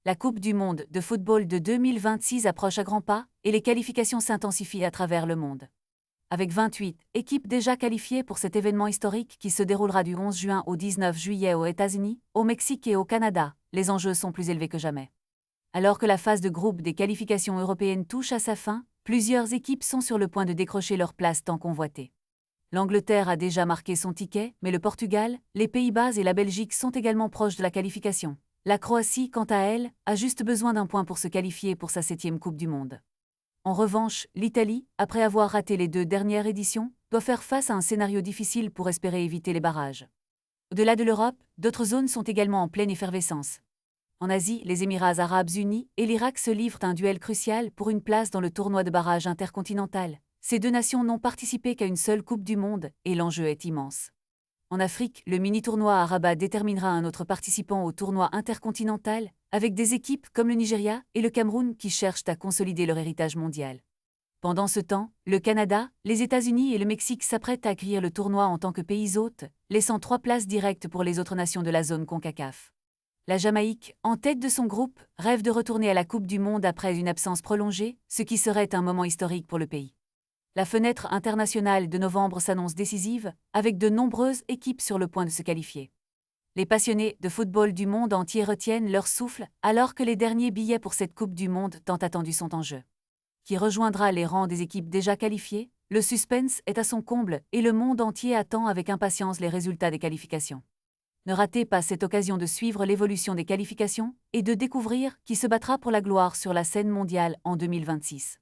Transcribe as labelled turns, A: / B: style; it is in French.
A: La Coupe du monde de football de 2026 approche à grands pas et les qualifications s'intensifient à travers le monde. Avec 28 équipes déjà qualifiées pour cet événement historique qui se déroulera du 11 juin au 19 juillet aux États-Unis, au Mexique et au Canada, les enjeux sont plus élevés que jamais. Alors que la phase de groupe des qualifications européennes touche à sa fin, plusieurs équipes sont sur le point de décrocher leur place tant convoitée. L'Angleterre a déjà marqué son ticket, mais le Portugal, les Pays-Bas et la Belgique sont également proches de la qualification. La Croatie, quant à elle, a juste besoin d'un point pour se qualifier pour sa 7e Coupe du monde. En revanche, l'Italie, après avoir raté les 2 dernières éditions, doit faire face à un scénario difficile pour espérer éviter les barrages. Au-delà de l'Europe, d'autres zones sont également en pleine effervescence. En Asie, les Émirats arabes unis et l'Irak se livrent un duel crucial pour une place dans le tournoi de barrage intercontinental. Ces deux nations n'ont participé qu'à une seule Coupe du monde et l'enjeu est immense. En Afrique, le mini-tournoi à Rabat déterminera un autre participant au tournoi intercontinental, avec des équipes comme le Nigeria et le Cameroun qui cherchent à consolider leur héritage mondial. Pendant ce temps, le Canada, les États-Unis et le Mexique s'apprêtent à accueillir le tournoi en tant que pays hôtes, laissant 3 places directes pour les autres nations de la zone CONCACAF. La Jamaïque, en tête de son groupe, rêve de retourner à la Coupe du monde après une absence prolongée, ce qui serait un moment historique pour le pays. La fenêtre internationale de novembre s'annonce décisive, avec de nombreuses équipes sur le point de se qualifier. Les passionnés de football du monde entier retiennent leur souffle, alors que les derniers billets pour cette Coupe du monde tant attendue sont en jeu. Qui rejoindra les rangs des équipes déjà qualifiées? Le suspense est à son comble et le monde entier attend avec impatience les résultats des qualifications. Ne ratez pas cette occasion de suivre l'évolution des qualifications et de découvrir qui se battra pour la gloire sur la scène mondiale en 2026.